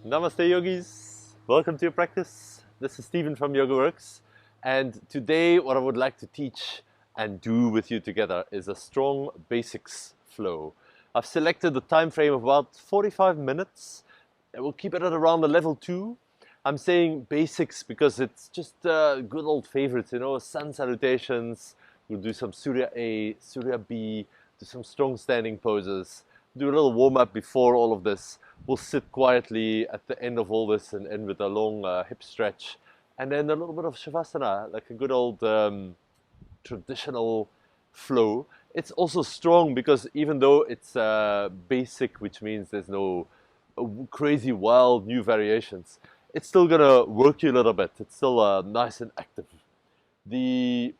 Namaste yogis, welcome to your practice. This is Stephen from YogaWorks, and today what I would like to teach and do with you together is a strong basics flow. I've selected a time frame of about 45 minutes and we'll keep it at around the level 2. I'm saying basics because it's just good old favorites, sun salutations. We'll do some Surya A, Surya B, do some strong standing poses, do a little warm-up before all of this. We'll sit quietly at the end of all this and end with a long hip stretch. And then a little bit of Shavasana, like a good old traditional flow. It's also strong because even though it's basic, which means there's no crazy wild new variations, it's still gonna work you a little bit. It's still nice and active. The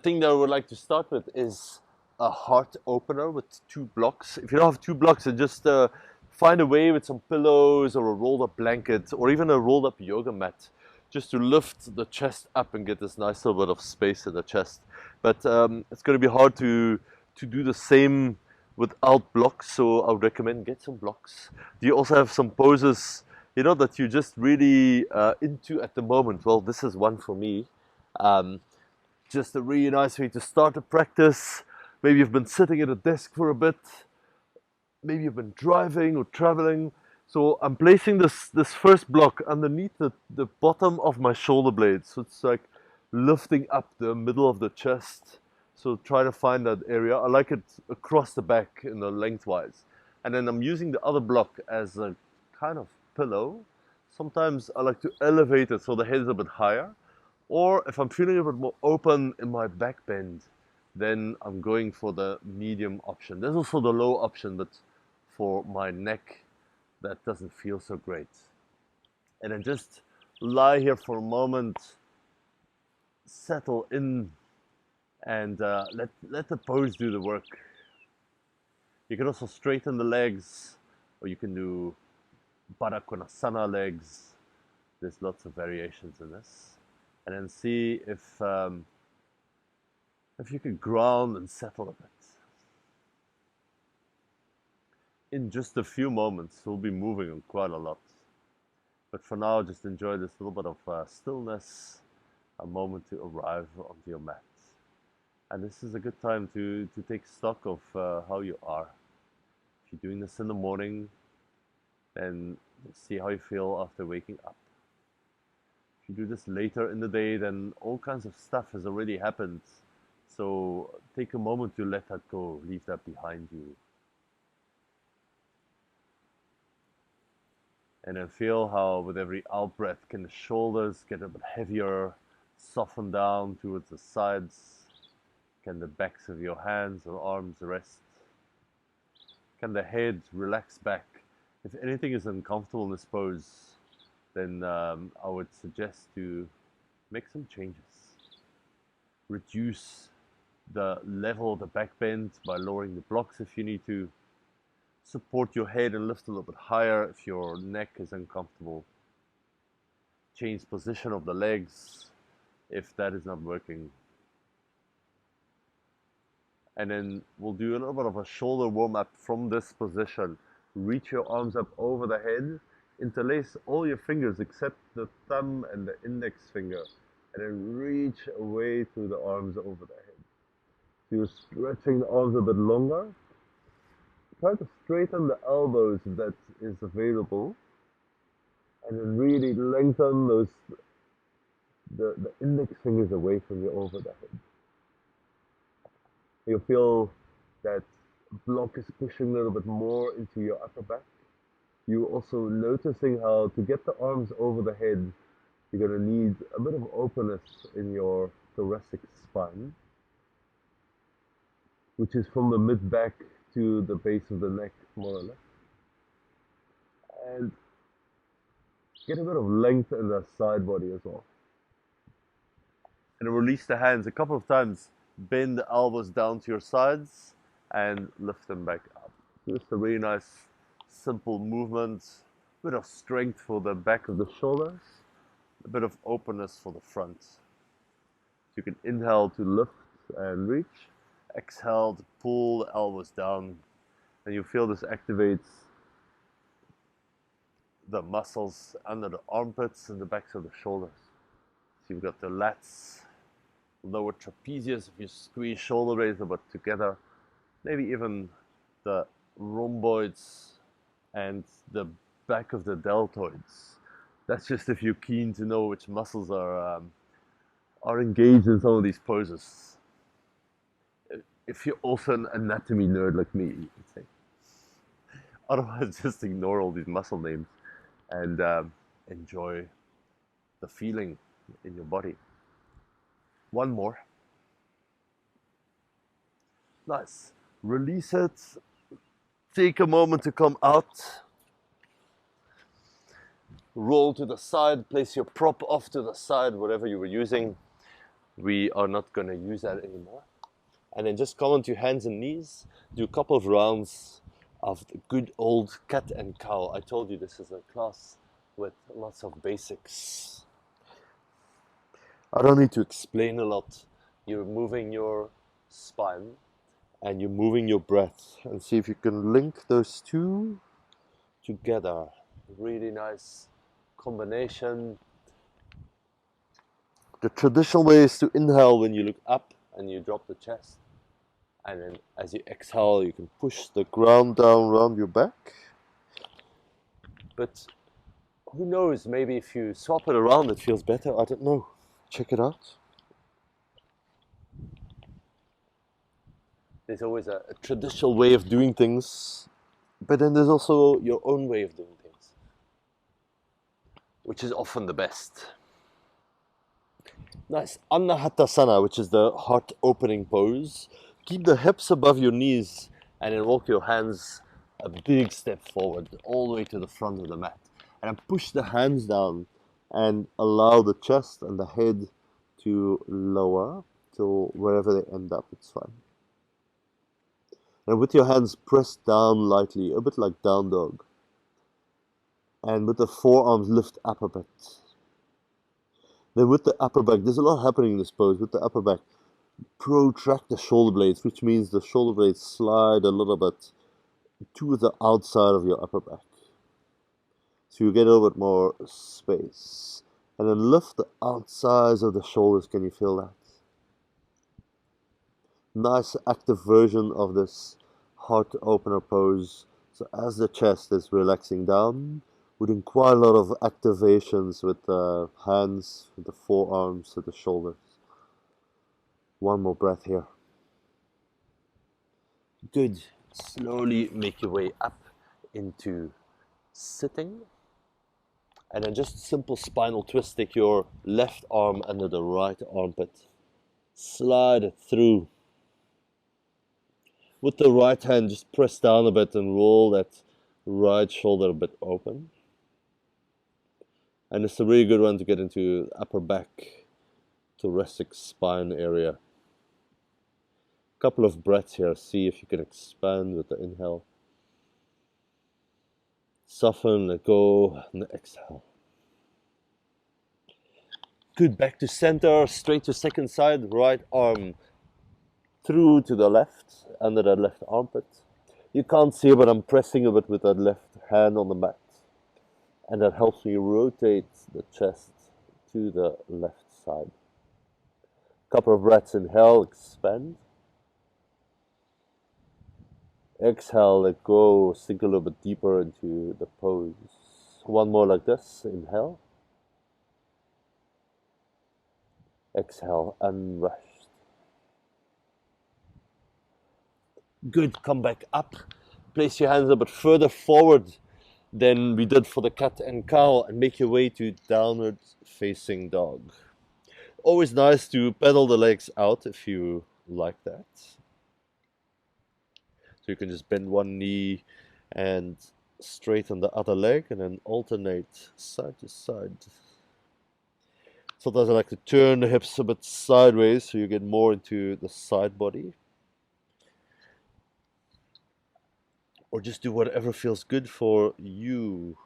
thing that I would like to start with is a heart opener with 2 blocks. If you don't have 2 blocks, then just find a way with some pillows or a rolled up blanket or even a rolled up yoga mat, just to lift the chest up and get this nice little bit of space in the chest. But it's going to be hard to do the same without blocks, so I would recommend get some blocks. Do you also have some poses, that you just really into at the moment? Well, this is one for me. Just a really nice way to start a practice. Maybe you've been sitting at a desk for a bit. Maybe you've been driving or traveling. So I'm placing this first block underneath the bottom of my shoulder blades. So it's like lifting up the middle of the chest. So try to find that area. I like it across the back in the lengthwise. And then I'm using the other block as a kind of pillow. Sometimes I like to elevate it so the head is a bit higher. Or if I'm feeling a bit more open in my back bend, then I'm going for the medium option. There's also the low option, but for my neck, that doesn't feel so great. And then just lie here for a moment, settle in, and let the pose do the work. You can also straighten the legs, or you can do Baddha Konasana legs. There's lots of variations in this. And then see if you can ground and settle a bit. In just a few moments, we'll be moving quite a lot. But for now, just enjoy this little bit of stillness, a moment to arrive onto your mat. And this is a good time to take stock of how you are. If you're doing this in the morning, then see how you feel after waking up. If you do this later in the day, then all kinds of stuff has already happened. So take a moment to let that go, leave that behind you. And then feel how with every out breath, can the shoulders get a bit heavier, soften down towards the sides? Can the backs of your hands or arms rest? Can the head relax back? If anything is uncomfortable in this pose, then I would suggest to make some changes. Reduce the level of the back bend by lowering the blocks if you need to. Support your head and lift a little bit higher if your neck is uncomfortable. Change position of the legs if that is not working. And then we'll do a little bit of a shoulder warm-up from this position. Reach your arms up over the head. Interlace all your fingers except the thumb and the index finger, and then reach away through the arms over the head. So you're stretching the arms a bit longer. Try to straighten the elbows if that is available, and then really lengthen the index fingers away from you over the head. You'll feel that block is pushing a little bit more into your upper back. You're also noticing how to get the arms over the head, you're going to need a bit of openness in your thoracic spine, which is from the mid-back to the base of the neck, more or less. And get a bit of length in the side body as well. And release the hands a couple of times. Bend the elbows down to your sides and lift them back up. Just a really nice simple movement, a bit of strength for the back of the shoulders, a bit of openness for the front. So you can inhale to lift and reach, exhale to pull the elbows down, and you feel this activates the muscles under the armpits and the backs of the shoulders. So you've got the lats, lower trapezius if you squeeze shoulder blades a bit together, maybe even the rhomboids and the back of the deltoids. That's just if you're keen to know which muscles are engaged in some of these poses. If you're also an anatomy nerd like me, you could say. Otherwise, just ignore all these muscle names and enjoy the feeling in your body. One more. Nice. Release it. Take a moment to come out. Roll to the side. Place your prop off to the side, whatever you were using. We are not going to use that anymore. And then just come onto your hands and knees. Do a couple of rounds of the good old cat and cow. I told you this is a class with lots of basics. I don't need to explain a lot. You're moving your spine and you're moving your breath, and see if you can link those two together. Really nice combination. The traditional way is to inhale when you look up and you drop the chest, and then as you exhale you can push the ground down around your back. But who knows, maybe if you swap it around it feels better. I don't know. Check it out. There's always a traditional way of doing things, but then there's also your own way of doing things, which is often the best. Nice. Anahatasana, which is the heart opening pose. Keep the hips above your knees and then walk your hands a big step forward, all the way to the front of the mat. And then push the hands down and allow the chest and the head to lower till wherever they end up, it's fine. And with your hands pressed down lightly, a bit like down dog. And with the forearms lift up a bit. Then with the upper back, there's a lot happening in this pose. With the upper back, protract the shoulder blades, which means the shoulder blades slide a little bit to the outside of your upper back. So you get a little bit more space. And then lift the outsides of the shoulders. Can you feel that? Nice active version of this heart opener pose. So as the chest is relaxing down, we're doing quite a lot of activations with the hands, with the forearms, with the shoulders. One more breath here. Good. Slowly make your way up into sitting. And then just simple spinal twist. Take your left arm under the right armpit. Slide it through. With the right hand, just press down a bit and roll that right shoulder a bit open. And it's a really good one to get into upper back, thoracic spine area. Couple of breaths here. See if you can expand with the inhale. Soften, let go, and exhale. Good, back to center, straight to second side, right arm through to the left, under that left armpit. You can't see it, but I'm pressing a bit with that left hand on the mat. And that helps me rotate the chest to the left side. Couple of breaths, inhale, expand. Exhale, let go, sink a little bit deeper into the pose. One more like this, inhale. Exhale, unrest. Good, come back up. Place your hands a bit further forward than we did for the cat and cow, and make your way to downward facing dog. Always nice to pedal the legs out if you like that. So you can just bend one knee and straighten the other leg and then alternate side to side. Sometimes I like to turn the hips a bit sideways so you get more into the side body. Or just do whatever feels good for you.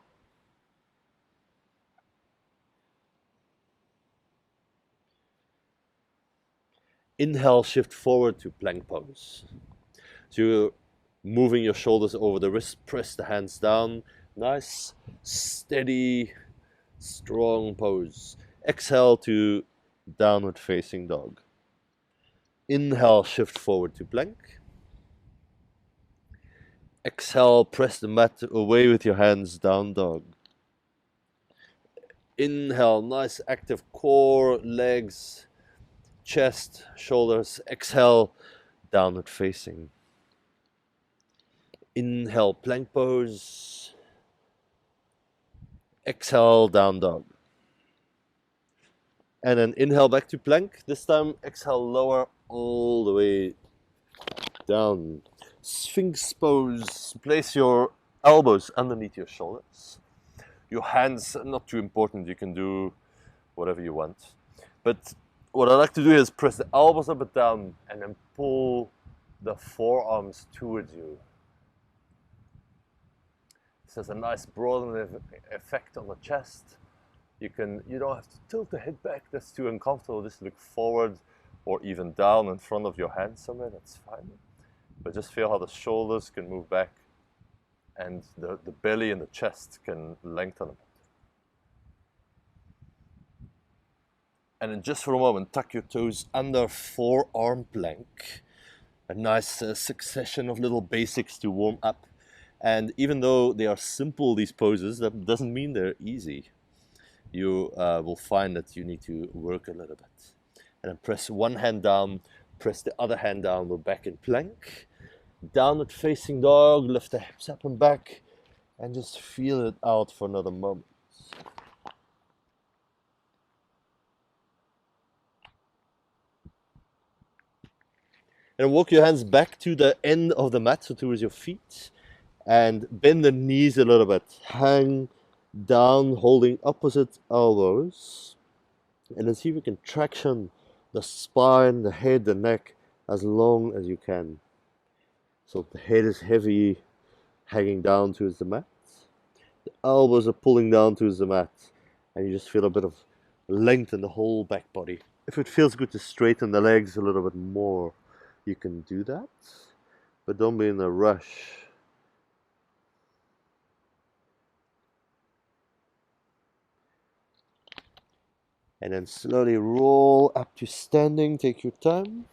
Inhale, shift forward to plank pose. So you're moving your shoulders over the wrist, press the hands down, Nice, steady, strong pose. Exhale to downward facing dog. Inhale, shift forward to plank. Exhale, press the mat away with your hands, down dog. Inhale, nice active core, legs, chest, shoulders. Exhale, downward facing. Inhale, plank pose. Exhale, down dog. And then inhale back to plank. This time, exhale, lower all the way down. Sphinx pose. Place your elbows underneath your shoulders. Your hands, not too important. You can do whatever you want. But what I like to do is press the elbows up and down and then pull the forearms towards you. This has a nice broadening effect on the chest. You don't have to tilt the head back, that's too uncomfortable. Just look forward or even down in front of your hand somewhere, that's fine. But just feel how the shoulders can move back and the belly and the chest can lengthen a bit. And then just for a moment, tuck your toes under forearm plank. A nice succession of little basics to warm up. And even though they are simple, these poses, that doesn't mean they're easy. You will find that you need to work a little bit. And then press one hand down, press the other hand down, we're back in plank. Downward facing dog, lift the hips up and back, and just feel it out for another moment. And walk your hands back to the end of the mat, so towards your feet, and bend the knees a little bit. Hang down, holding opposite elbows, and then see if you can traction the spine, the head, the neck as long as you can. So the head is heavy, hanging down towards the mat. The elbows are pulling down towards the mat, and you just feel a bit of length in the whole back body. If it feels good to straighten the legs a little bit more, you can do that, but don't be in a rush. And then slowly roll up to standing, take your time.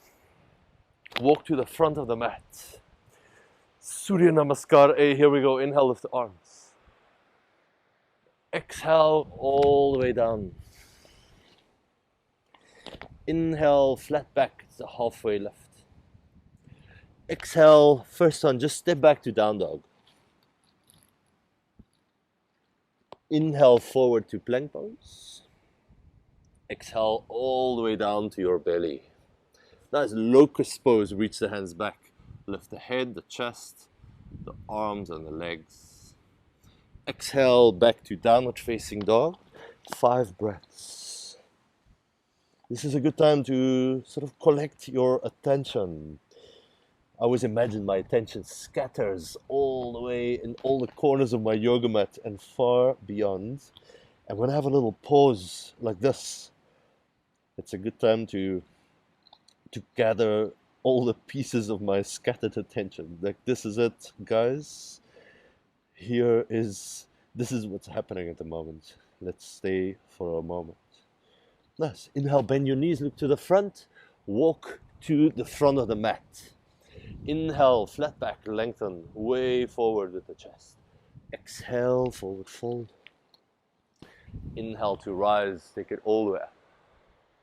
Walk to the front of the mat. Surya Namaskar A, here we go. Inhale, lift the arms. Exhale all the way down. Inhale, flat back, it's a halfway lift. Exhale, first one, just step back to down dog. Inhale forward to plank pose. Exhale all the way down to your belly. Nice locust pose, reach the hands back. Lift the head, the chest, the arms and the legs. Exhale back to downward facing dog. 5 breaths. This is a good time to sort of collect your attention. I always imagine my attention scatters all the way in all the corners of my yoga mat and far beyond. And when I have a little pause like this, it's a good time to gather all the pieces of my scattered attention. Like, this is it, guys. This is what's happening at the moment. Let's stay for a moment. Nice. Inhale, bend your knees, look to the front. Walk to the front of the mat. Inhale, flat back, lengthen, way forward with the chest. Exhale, forward fold. Inhale to rise, take it all the way up.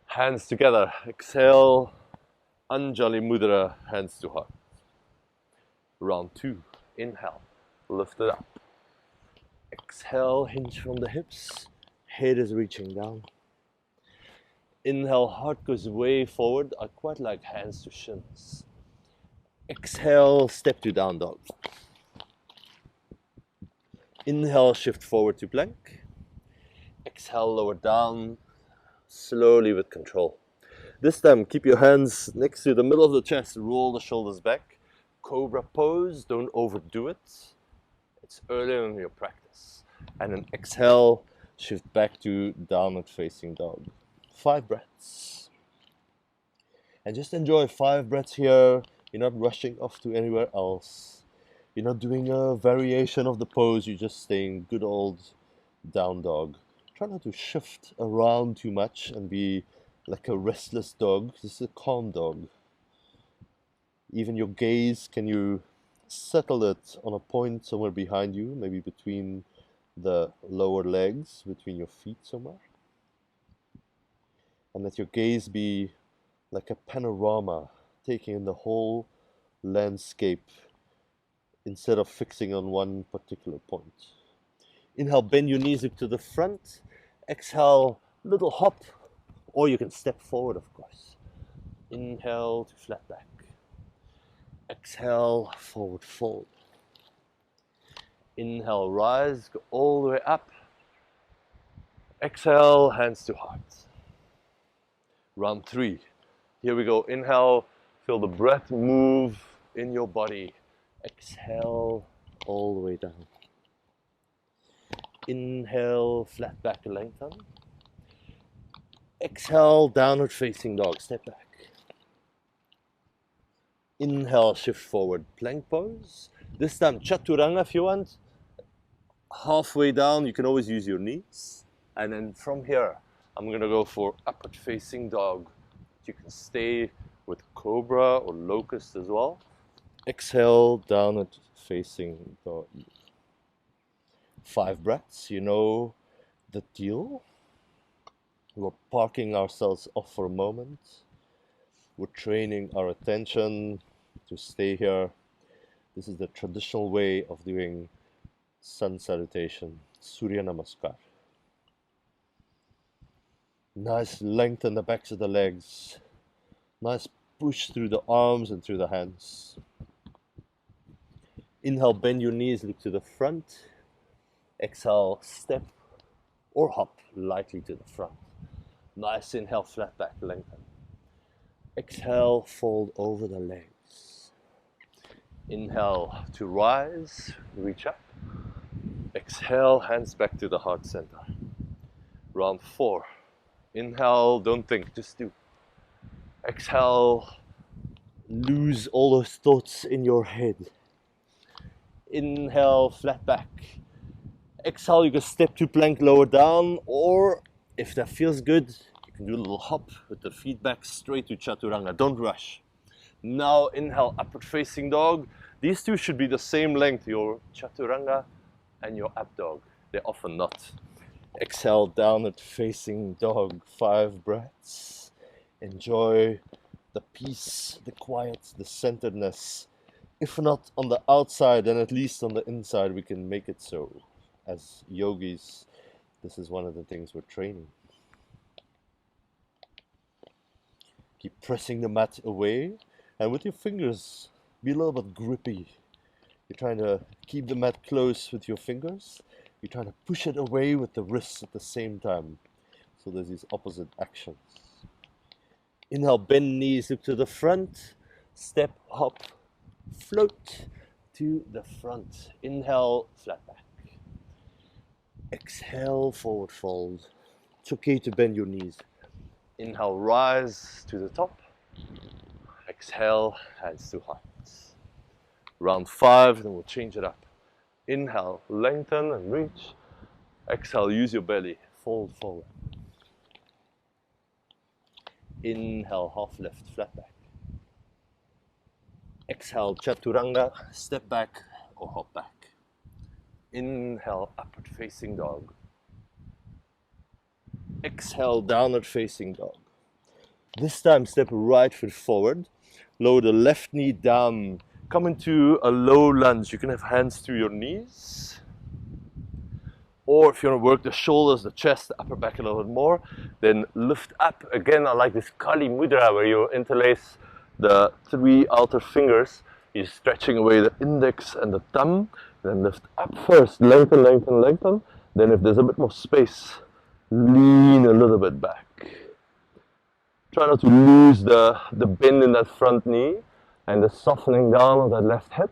Hands together. Exhale, Anjali Mudra, hands to heart. Round 2. Inhale, lift it up. Exhale, hinge from the hips. Head is reaching down. Inhale, heart goes way forward. I quite like hands to shins. Exhale, step to down dog. Inhale, shift forward to plank. Exhale, lower down, slowly with control. This time, keep your hands next to the middle of the chest, roll the shoulders back. Cobra pose, don't overdo it. It's earlier in your practice. And then exhale, shift back to downward facing dog. 5 breaths. And just enjoy 5 breaths here. You're not rushing off to anywhere else. You're not doing a variation of the pose, you're just staying good old down dog. Try not to shift around too much and be like a restless dog. This is a calm dog. Even your gaze, can you settle it on a point somewhere behind you, maybe between the lower legs, between your feet somewhere? And let your gaze be like a panorama, taking in the whole landscape instead of fixing on one particular point. Inhale, bend your knees, look to the front. Exhale, little hop, or you can step forward, of course. Inhale to flat back. Exhale, forward fold. Inhale, rise, go all the way up. Exhale, hands to heart. Round 3. Here we go. Inhale, feel the breath move in your body. Exhale, all the way down. Inhale, flat back, lengthen. Exhale, downward facing dog, step back. Inhale, shift forward, plank pose. This time, chaturanga if you want. Halfway down, you can always use your knees. And then from here, I'm gonna go for upward facing dog. You can stay with cobra or locust as well. Exhale, downward facing dog. 5 breaths, you know the deal. We're parking ourselves off for a moment. We're training our attention to stay here. This is the traditional way of doing sun salutation, Surya Namaskar. Nice length in the backs of the legs. Nice push through the arms and through the hands. Inhale, bend your knees, look to the front. Exhale, step or hop lightly to the front. Nice inhale, flat back, lengthen. Exhale, fold over the legs. Inhale to rise, reach up. Exhale, hands back to the heart center. Round 4. Inhale, don't think, just do. Exhale, lose all those thoughts in your head. Inhale, flat back. Exhale, you can step to plank, lower down, or if that feels good, you can do a little hop with the feet back straight to chaturanga. Don't rush. Now inhale, upward facing dog. These two should be the same length, your chaturanga and your up dog. They're often not. Exhale, downward facing dog. 5 breaths. Enjoy the peace, the quiet, the centeredness. If not on the outside, then at least on the inside we can make it so. As yogis, this is one of the things we're training. Keep pressing the mat away, and with your fingers, be a little bit grippy. You're trying to keep the mat close with your fingers. You're trying to push it away with the wrists at the same time. So there's these opposite actions. Inhale, bend knees, look to the front. Step, hop, float to the front. Inhale, flat back. Exhale, forward fold. It's okay to bend your knees. Inhale, rise to the top. Exhale, hands to heart. Round 5, then we'll change it up. Inhale, lengthen and reach. Exhale, use your belly, fold forward. Inhale, half lift, flat back. Exhale, chaturanga, step back or hop back. Inhale, upward facing dog. Exhale, downward facing dog. This time, step right foot forward. Lower the left knee down. Come into a low lunge. You can have hands to your knees. Or if you want to work the shoulders, the chest, the upper back a little bit more, then lift up. Again, I like this Kali Mudra where you interlace the 3 outer fingers. You're stretching away the index and the thumb. Then lift up first, lengthen, lengthen, lengthen. Then if there's a bit more space, lean a little bit back. Try not to lose the bend in that front knee and the softening down of that left hip.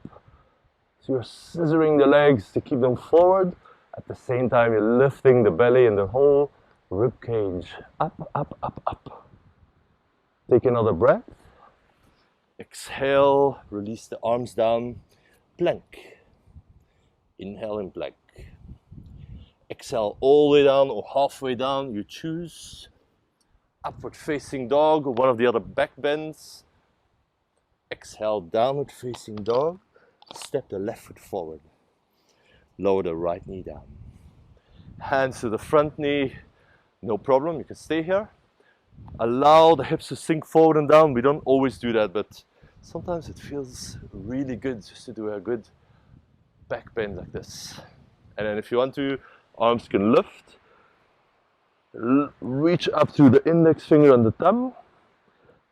So you're scissoring the legs to keep them forward. At the same time, you're lifting the belly and the whole rib cage. Up, up, up, up. Take another breath. Exhale, release the arms down. Plank. Inhale in plank. Exhale all the way down or halfway down, you choose. Upward facing dog or one of the other back bends. Exhale, downward facing dog. Step the left foot forward. Lower the right knee down. Hands to the front knee, no problem, you can stay here. Allow the hips to sink forward and down. We don't always do that, but sometimes it feels really good just to do a good back bend like this. And then if you want to, arms can lift. Reach up to the index finger and the thumb.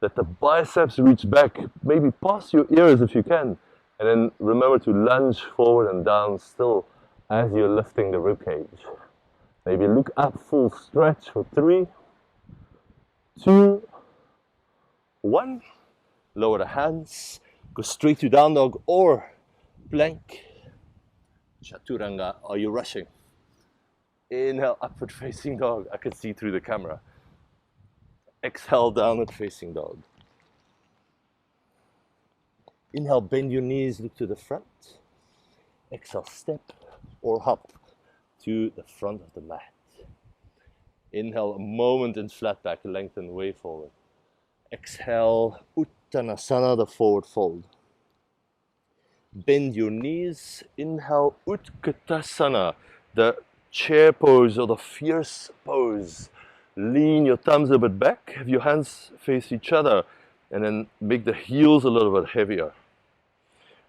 Let the biceps reach back, maybe past your ears if you can. And then remember to lunge forward and down still as you're lifting the ribcage. Maybe look up, full stretch for 3, 2, 1. Lower the hands, go straight to down dog or plank. Chaturanga, are you rushing? Inhale, upward facing dog. I can see through the camera. Exhale, downward facing dog. Inhale, bend your knees, look to the front. Exhale, step or hop to the front of the mat. Inhale, a moment in flat back, lengthen way forward. Exhale, Uttanasana, the forward fold. Bend your knees. Inhale, Utkatasana, the chair pose or the fierce pose. Lean your thumbs a bit back, have your hands face each other, and then make the heels a little bit heavier.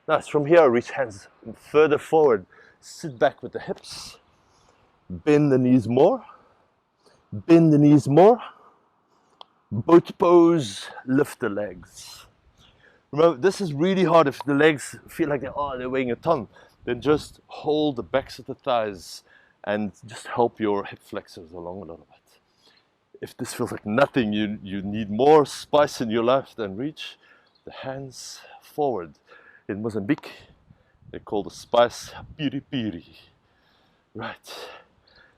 Nice, from here, reach hands further forward. Sit back with the hips. Bend the knees more. Bend the knees more. Boat pose, lift the legs. Remember, this is really hard if the legs feel like they're weighing a ton. Then just hold the backs of the thighs and just help your hip flexors along a little bit. If this feels like nothing, you need more spice in your life, then reach the hands forward. In Mozambique, they call the spice piri piri. Right.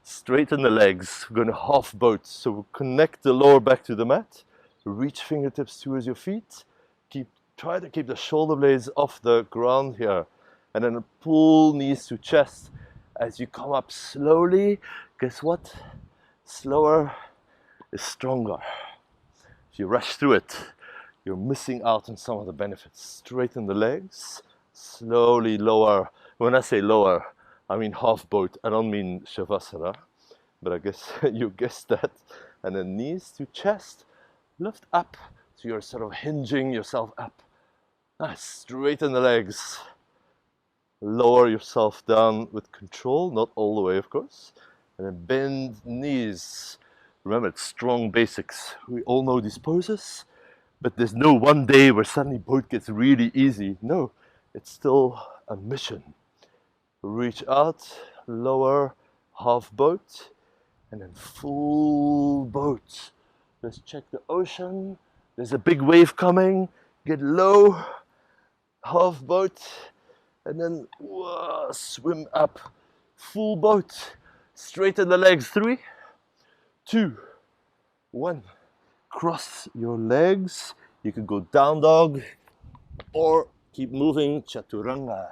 Straighten the legs. We're going to half boat. So we'll connect the lower back to the mat. Reach fingertips towards your feet. Try to keep the shoulder blades off the ground here. And then pull knees to chest. As you come up slowly, guess what? Slower is stronger. If you rush through it, you're missing out on some of the benefits. Straighten the legs. Slowly lower. When I say lower, I mean half boat. I don't mean Shavasana, but I guess you guessed that. And then knees to chest, lift up. So you're sort of hinging yourself up. Nice, straighten the legs. Lower yourself down with control, not all the way of course. And then bend knees. Remember, it's strong basics. We all know these poses, but there's no one day where suddenly boat gets really easy. No, it's still a mission. Reach out, lower, half boat, and then full boat. Let's check the ocean. There's a big wave coming. Get low, half boat, and then swim up. Full boat. Straighten the legs. 3, 2, 1. Cross your legs. You can go down dog or keep moving. Chaturanga.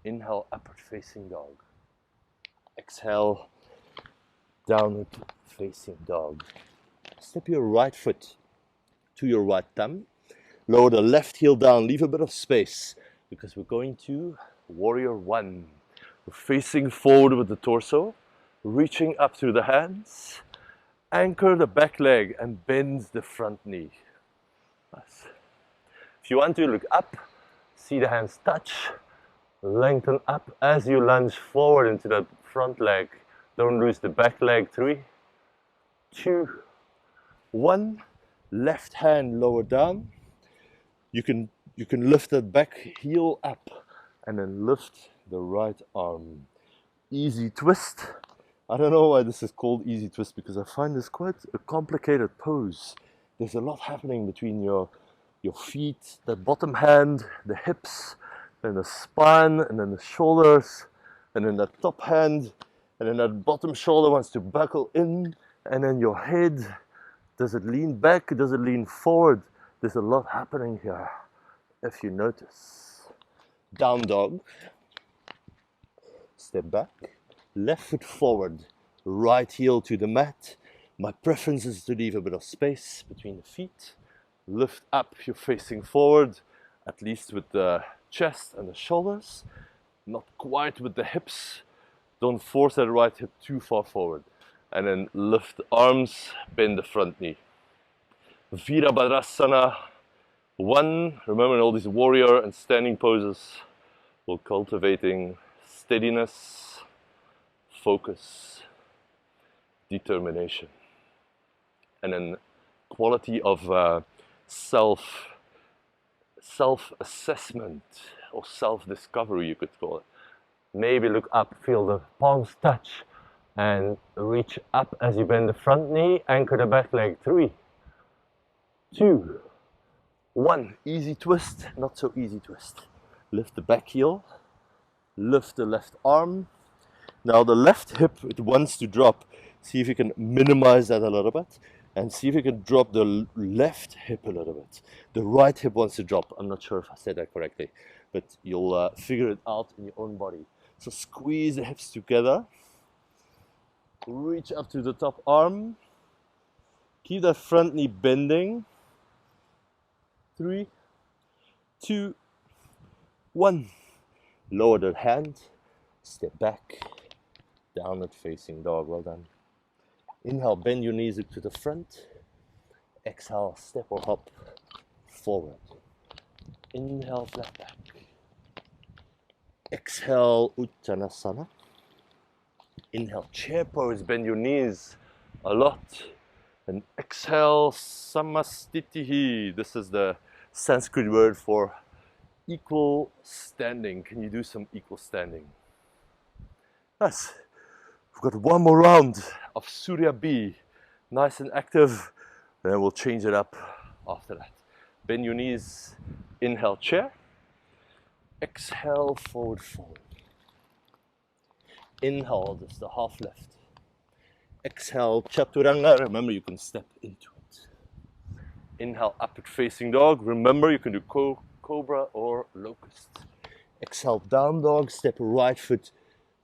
Inhale, upward facing dog. Exhale, downward facing dog. Step your right foot to your right thumb. Lower the left heel down. Leave a bit of space because we're going to warrior 1. We're facing forward with the torso, reaching up through the hands. Anchor the back leg and bend the front knee. Nice. If you want to look up, see the hands touch. Lengthen up as you lunge forward into that front leg. Don't lose the back leg. 3, 2, 1. Left hand lower down. You can lift that back heel up and then lift the right arm. Easy twist. I don't know why this is called easy twist because I find this quite a complicated pose. There's a lot happening between your feet, that bottom hand, the hips, then the spine, and then the shoulders, and then that top hand, and then that bottom shoulder wants to buckle in, and then your head. Does it lean back? Does it lean forward? There's a lot happening here, if you notice. Down dog. step back, left foot forward, right heel to the mat. My preference is to leave a bit of space between the feet. Lift up, you're facing forward, at least with the chest and the shoulders, not quite with the hips. Don't force that right hip too far forward. And then lift the arms, bend the front knee. Virabhadrasana 1. Remember all these warrior and standing poses. We're cultivating steadiness, focus, determination. And then quality of self-assessment or self-discovery, you could call it. Maybe look up, feel the palms touch, and reach up as you bend the front knee, anchor the back leg. 3, 2, 1. Easy twist, not so easy twist. Lift the back heel, lift the left arm. Now the left hip, it wants to drop. See if you can minimize that a little bit. And see if you can drop the left hip a little bit. The right hip wants to drop. I'm not sure if I said that correctly, but you'll figure it out in your own body. So squeeze the hips together. Reach up to the top arm. Keep that front knee bending. 3, 2, 1. Lower the hand. Step back. Downward facing dog. Well done. Inhale, bend your knees to the front. Exhale, step or hop forward. Inhale, flat back. Exhale, Uttanasana. Inhale, chair pose, bend your knees a lot. And exhale, Samastitihi. This is the Sanskrit word for equal standing. Can you do some equal standing? Nice. We've got one more round of Surya B. Nice and active. Then we'll change it up after that. Bend your knees. Inhale, chair. Exhale, forward fold. Inhale, just the half lift. Exhale, chaturanga. Remember, you can step into it. Inhale, upward facing dog. Remember, you can do cobra or locust. Exhale, down dog. Step right foot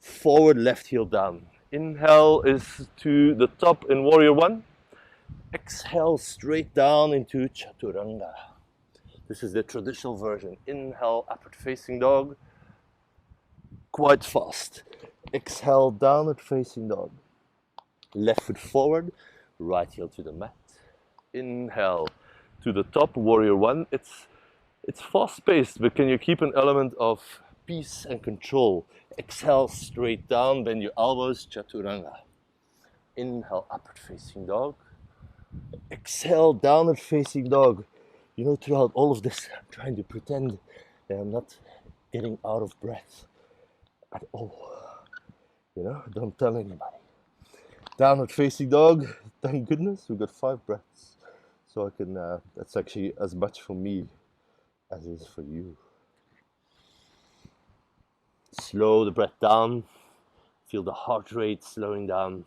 forward, left heel down. Inhale is to the top in warrior 1. Exhale, straight down into chaturanga. This is the traditional version. Inhale, upward facing dog. Quite fast. Exhale, downward facing dog. Left foot forward, right heel to the mat. Inhale to the top, warrior 1. It's fast paced, but can you keep an element of peace and control? Exhale, straight down, bend your elbows, chaturanga. Inhale, upward facing dog. Exhale, downward facing dog. You know, throughout all of this, I'm trying to pretend that I'm not getting out of breath at all. You know, don't tell anybody. Downward facing dog. Thank goodness we've got 5 breaths. So I can, that's actually as much for me as it is for you. Slow the breath down. Feel the heart rate slowing down.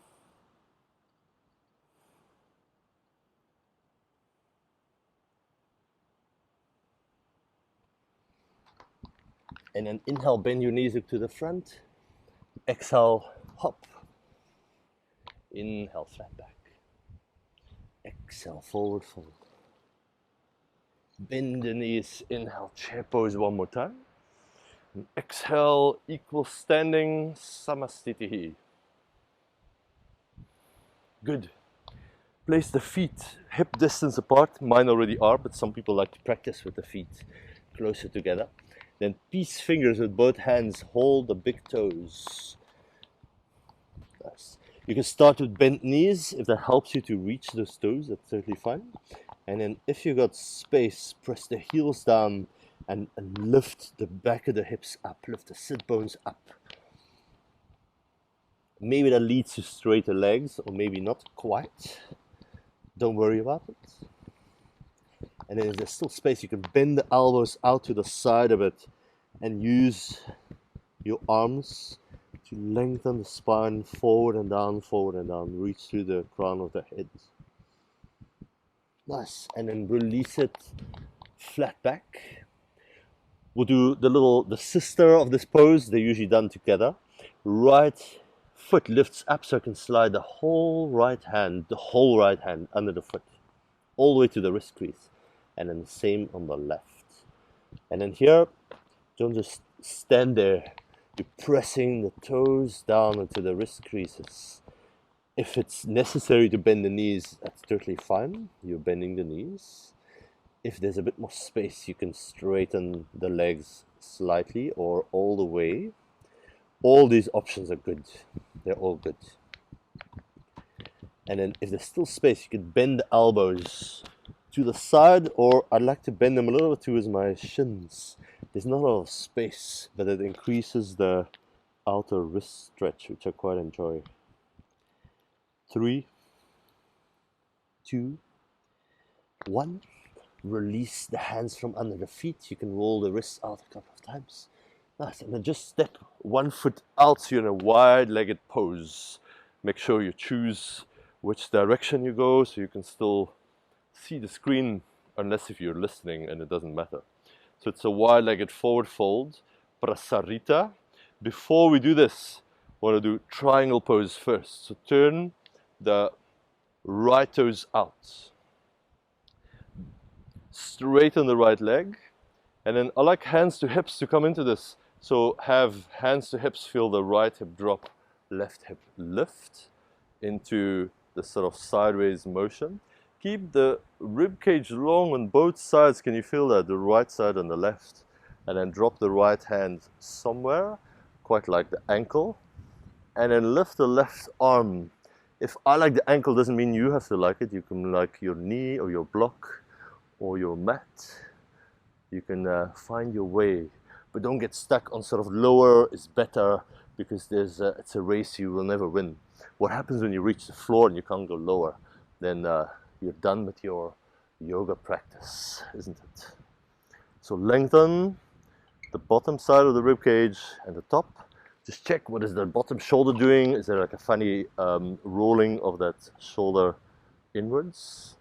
And then inhale, bend your knees up to the front. Exhale, hop. Inhale, flat back. Exhale, forward fold. Bend the knees. Inhale, chair pose one more time. And exhale, equal standing, samastitihi. Good. Place the feet hip distance apart. Mine already are, but some people like to practice with the feet closer together. Then peace fingers with both hands hold the big toes. Nice. You can start with bent knees. If that helps you to reach those toes, that's totally fine. And then if you got space, press the heels down and lift the back of the hips up. Lift the sit bones up. Maybe that leads to straighter legs, or maybe not quite. Don't worry about it. And then if there's still space, you can bend the elbows out to the side of it and use your arms to lengthen the spine forward and down, reach through the crown of the head. Nice. And then release it flat back. We'll do the sister of this pose. They're usually done together. Right foot lifts up so I can slide the whole right hand under the foot, all the way to the wrist crease. And then the same on the left. And then here, don't just stand there. You're pressing the toes down into the wrist creases. If it's necessary to bend the knees, that's totally fine. You're bending the knees. If there's a bit more space, you can straighten the legs slightly or all the way. All these options are good. They're all good. And then if there's still space, you can bend the elbows to the side, or I'd like to bend them a little bit towards my shins. There's not a lot of space, but it increases the outer wrist stretch, which I quite enjoy. 3, 2, 1. Release the hands from under the feet. You can roll the wrists out a couple of times. Nice. And then just step one foot out so you're in a wide-legged pose. Make sure you choose which direction you go so you can still see the screen, unless if you're listening and it doesn't matter. So it's a wide-legged forward fold, prasarita. Before we do this, I want to do triangle pose first. So turn the right toes out. Straighten the right leg. And then I like hands to hips to come into this. So have hands to hips, feel the right hip drop, left hip lift into the sort of sideways motion. Keep the rib cage long on both sides. Can you feel that? The right side and the left. And then drop the right hand somewhere, quite like the ankle. And then lift the left arm. If I like the ankle, doesn't mean you have to like it. You can like your knee or your block or your mat. You can find your way. But don't get stuck on sort of lower is better, because it's a race you will never win. What happens when you reach the floor and you can't go lower? Then you're done with your yoga practice, isn't it? So lengthen the bottom side of the rib cage and the top. Just check, what is the bottom shoulder doing? Is there like a funny rolling of that shoulder inwards?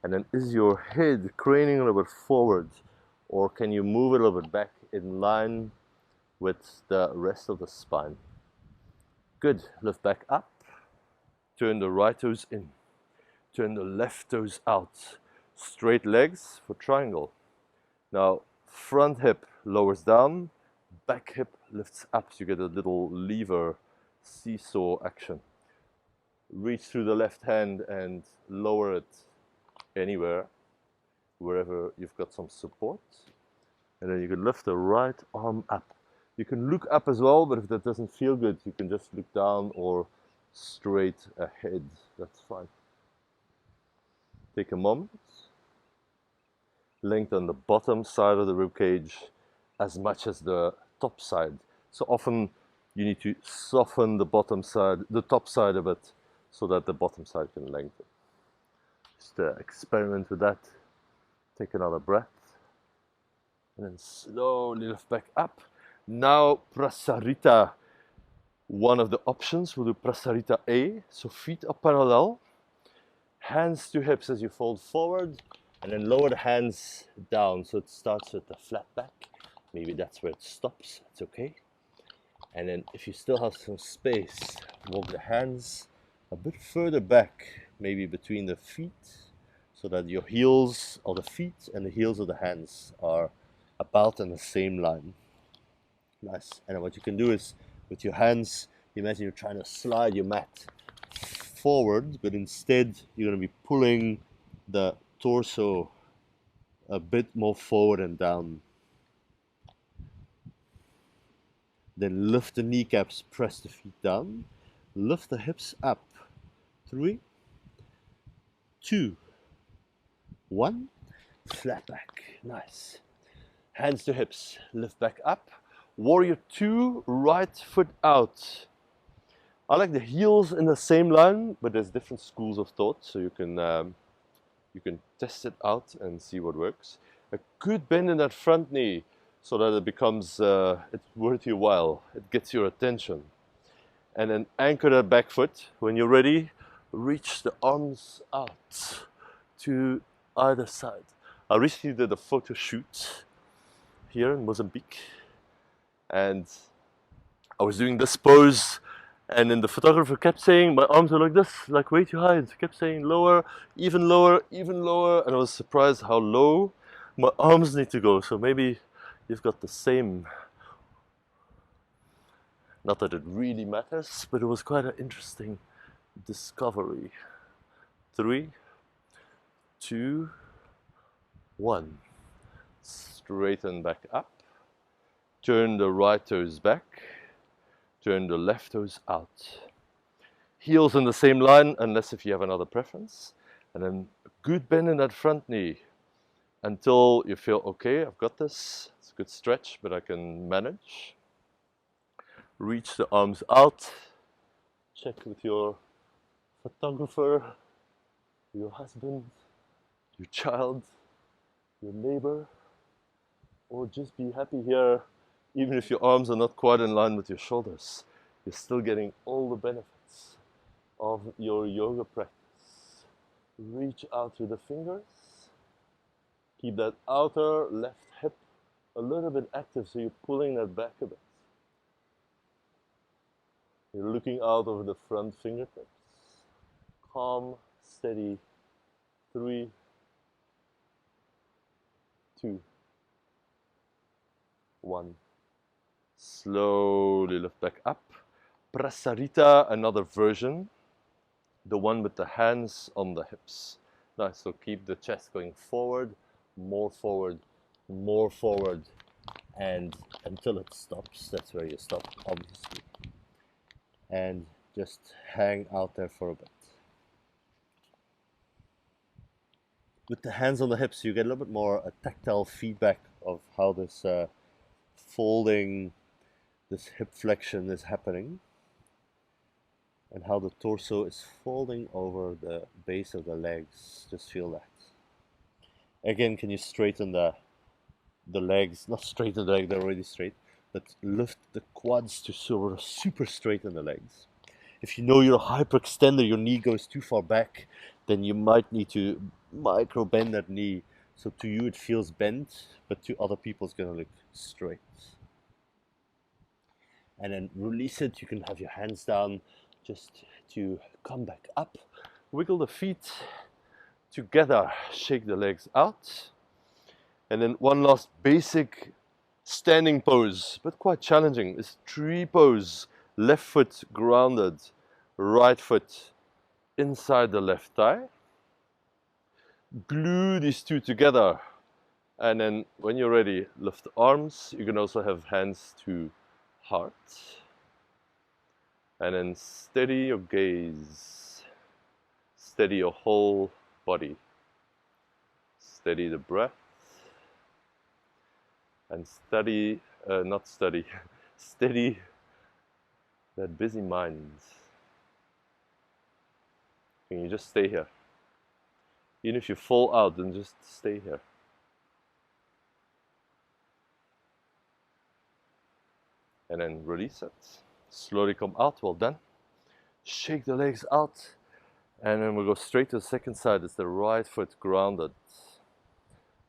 And then is your head craning a little bit forward, or can you move it a little bit back in line with the rest of the spine? Good. Lift back up. Turn the right toes in. Turn the left toes out. Straight legs for triangle. Now, front hip lowers down, back hip lifts up, so you get a little lever seesaw action. Reach through the left hand and lower it anywhere, wherever you've got some support. And then you can lift the right arm up. You can look up as well, but if that doesn't feel good, you can just look down or straight ahead. That's fine. Take a moment. Lengthen the bottom side of the rib cage as much as the top side. So often you need to soften the bottom side, the top side a bit, so that the bottom side can lengthen. Just experiment with that. Take another breath. And then slowly lift back up. Now prasarita. One of the options, we'll do prasarita A. So feet are parallel. Hands to hips as you fold forward. And then lower the hands down. So it starts with the flat back. Maybe that's where it stops. It's okay. And then if you still have some space, walk the hands a bit further back, maybe between the feet, so that your heels of the feet and the heels of the hands are about in the same line. Nice. And then what you can do is, with your hands, imagine you're trying to slide your mat forward, but instead you're going to be pulling the torso a bit more forward and down. Then lift the kneecaps, press the feet down, lift the hips up. 3, 2, 1, flat back. Nice. Hands to hips, lift back up. Warrior 2, right foot out. I like the heels in the same line, but there's different schools of thought, so you can test it out and see what works. A good bend in that front knee, so that it becomes it's worth your while. It gets your attention. And then anchor that back foot. When you're ready, reach the arms out to either side. I recently did a photo shoot here in Mozambique, and I was doing this pose, and then the photographer kept saying my arms are like this, like way too high. And he kept saying lower, even lower, even lower. And I was surprised how low my arms need to go. So maybe you've got the same. Not that it really matters, but it was quite an interesting discovery. 3, 2, 1. Straighten back up. Turn the right toes back. Turn the left toes out. Heels in the same line, unless if you have another preference. And then a good bend in that front knee until you feel, okay, I've got this. It's a good stretch, but I can manage. Reach the arms out. Check with your photographer, your husband, your child, your neighbor, or just be happy here. Even if your arms are not quite in line with your shoulders, you're still getting all the benefits of your yoga practice. Reach out with the fingers. Keep that outer left hip a little bit active, so you're pulling that back a bit. You're looking out over the front fingertips. Calm, steady. 3, 2, 1. Slowly lift back up. Prasarita, another version. The one with the hands on the hips. Nice, so keep the chest going forward, more forward, more forward, and until it stops. That's where you stop, obviously. And just hang out there for a bit. With the hands on the hips, you get a little bit more a tactile feedback of how this folding, this hip flexion is happening, and how the torso is folding over the base of the legs. Just feel that. Again, can you straighten the legs? Not straighten the legs, they're already straight, but lift the quads to sort of super straighten the legs. If you know you're a hyperextender, your knee goes too far back, then you might need to micro bend that knee. So to you it feels bent, but to other people it's going to look straight. And then release it. You can have your hands down just to come back up. Wiggle the feet together. Shake the legs out. And then one last basic standing pose, but quite challenging, is tree pose. Left foot grounded, right foot inside the left thigh. Glue these two together, and then when you're ready, lift the arms. You can also have hands to heart, and then steady your gaze, steady your whole body, steady the breath, and steady that busy mind. Can you just stay here? Even if you fall out, then just stay here. And then release it. Slowly come out, well done. Shake the legs out. And then we'll go straight to the second side. It's the right foot grounded.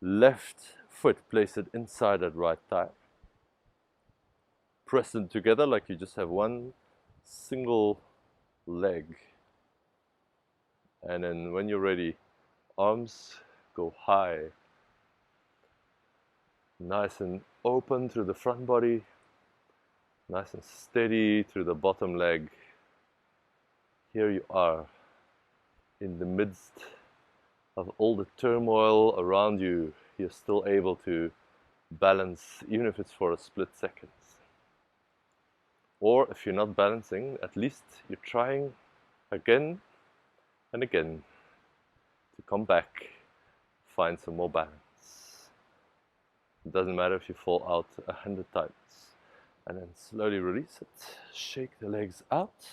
Left foot, place it inside that right thigh. Press them together like you just have one single leg. And then when you're ready, arms go high. Nice and open through the front body. Nice and steady through the bottom leg. Here you are in the midst of all the turmoil around you. You're still able to balance, even if it's for a split second. Or if you're not balancing, at least you're trying again and again to come back, find some more balance. It doesn't matter if you fall out 100 times. And then slowly release it. Shake the legs out.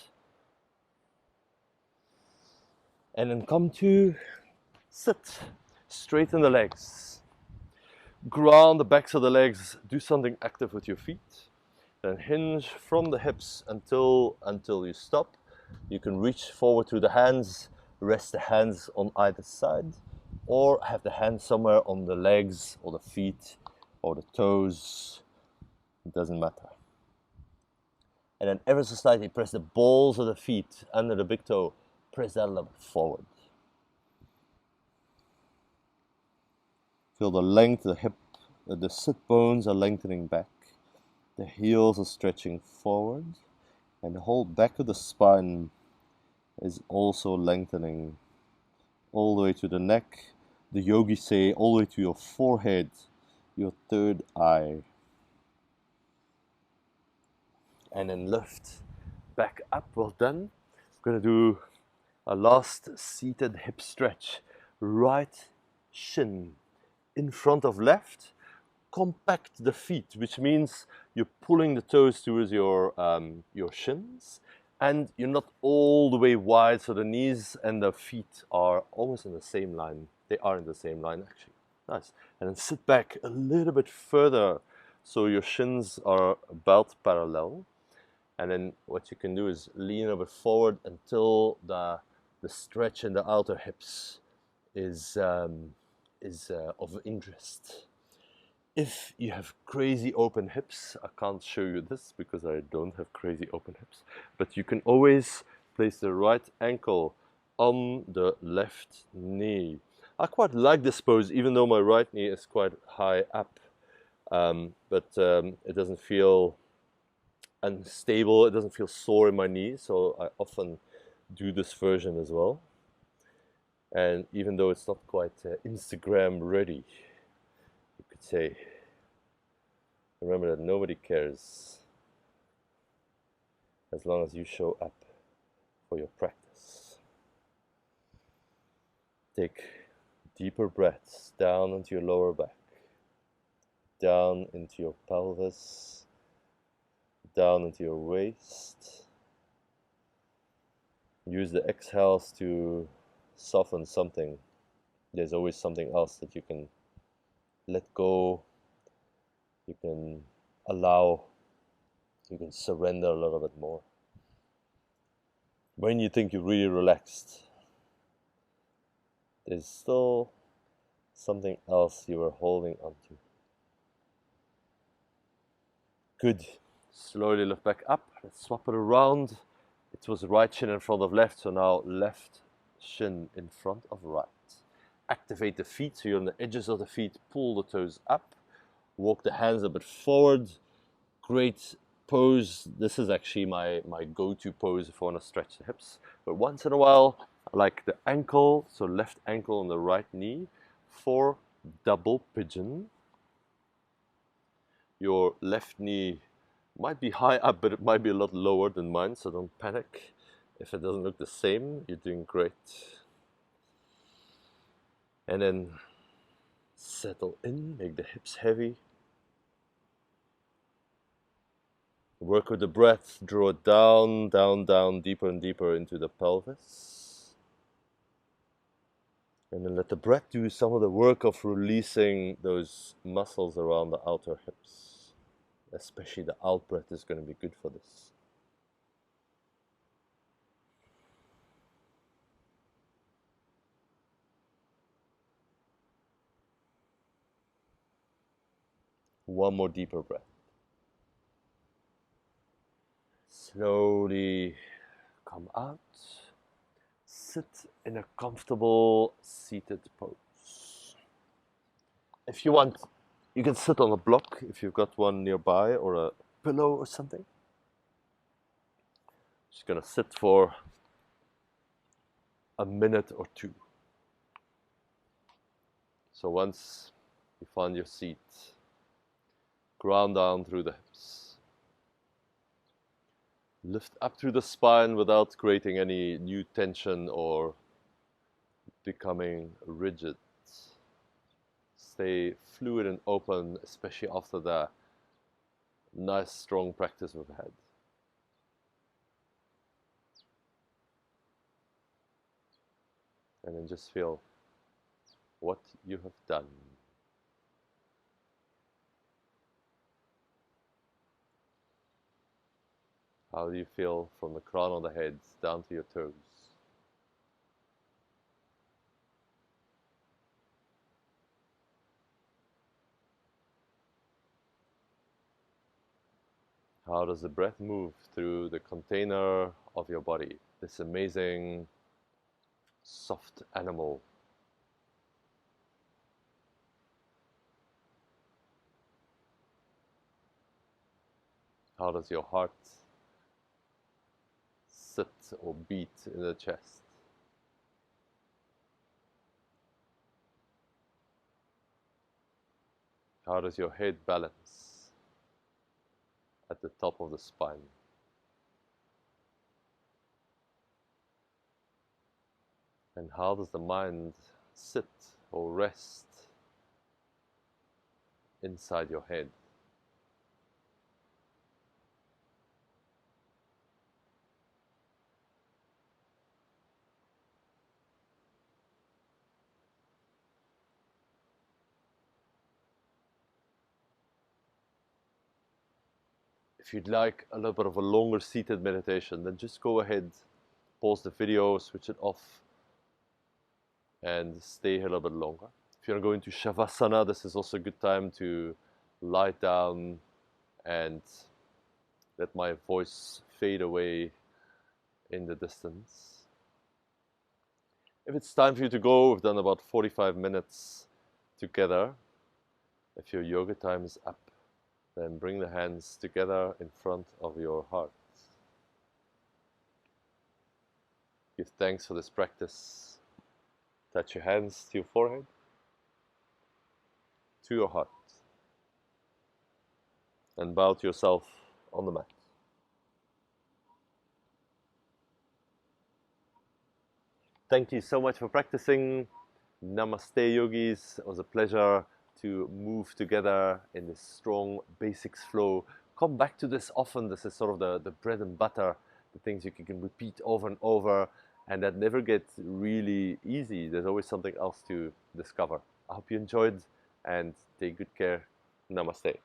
And then come to sit. Straighten the legs. Ground the backs of the legs. Do something active with your feet. Then hinge from the hips until you stop. You can reach forward to the hands. Rest the hands on either side. Or have the hands somewhere on the legs or the feet or the toes. It doesn't matter. And then ever so slightly press the balls of the feet under the big toe. Press that a little bit forward. Feel the length of the hip, the sit bones are lengthening back. The heels are stretching forward. And the whole back of the spine is also lengthening all the way to the neck. The yogis say all the way to your forehead, your third eye. And then lift back up. Well done. We're going to do a last seated hip stretch. Right shin in front of left. Compact the feet, which means you're pulling the toes towards your shins, and you're not all the way wide, so the knees and the feet are almost in the same line. They are in the same line, actually. Nice. And then sit back a little bit further, so your shins are about parallel. And then what you can do is lean a bit forward until the stretch in the outer hips is of interest. If you have crazy open hips, I can't show you this because I don't have crazy open hips, but you can always place the right ankle on the left knee. I quite like this pose, even though my right knee is quite high up, but it doesn't feel unstable, it doesn't feel sore in my knee, so I often do this version as well. And even though it's not quite Instagram ready, you could say, remember that nobody cares as long as you show up for your practice. Take deeper breaths down into your lower back, down into your pelvis, down into your waist. Use the exhales to soften something. There's always something else that you can let go, you can allow, you can surrender a little bit more. When you think you're really relaxed, there's still something else you are holding onto. Good. Slowly lift back up. Let's swap it around. It was right shin in front of left, so now left shin in front of right. Activate the feet, so you're on the edges of the feet. Pull the toes up. Walk the hands a bit forward. Great pose. This is actually my go-to pose if I want to stretch the hips. But once in a while, I like the ankle, so left ankle on the right knee for double pigeon. Your left knee might be high up, but it might be a lot lower than mine, so don't panic. If it doesn't look the same, you're doing great. And then settle in, make the hips heavy. Work with the breath, draw it down, down, down, deeper and deeper into the pelvis. And then let the breath do some of the work of releasing those muscles around the outer hips. Especially the out breath is going to be good for this. One more deeper breath. Slowly come out. Sit in a comfortable seated pose. If you want, you can sit on a block if you've got one nearby, or a pillow or something. Just gonna sit for a minute or two. So once you find your seat, ground down through the hips. Lift up through the spine without creating any new tension or becoming rigid. Stay fluid and open, especially after the nice strong practice we've had. And then just feel what you have done. How do you feel from the crown of the head down to your toes? How does the breath move through the container of your body? This amazing, soft animal. How does your heart sit or beat in the chest? How does your head balance at the top of the spine? And how does the mind sit or rest inside your head? If you'd like a little bit of a longer seated meditation, then just go ahead, pause the video, switch it off, and stay here a little bit longer. If you're going to Shavasana, this is also a good time to lie down and let my voice fade away in the distance. If it's time for you to go, we've done about 45 minutes together. If your yoga time is up, then bring the hands together in front of your heart. Give thanks for this practice. Touch your hands to your forehead, to your heart, and bow to yourself on the mat. Thank you so much for practicing. Namaste, yogis. It was a pleasure to move together in this strong basics flow. Come back to this often. This is sort of the bread and butter, the things you can repeat over and over, and that never gets really easy. There's always something else to discover. I hope you enjoyed, and take good care. Namaste.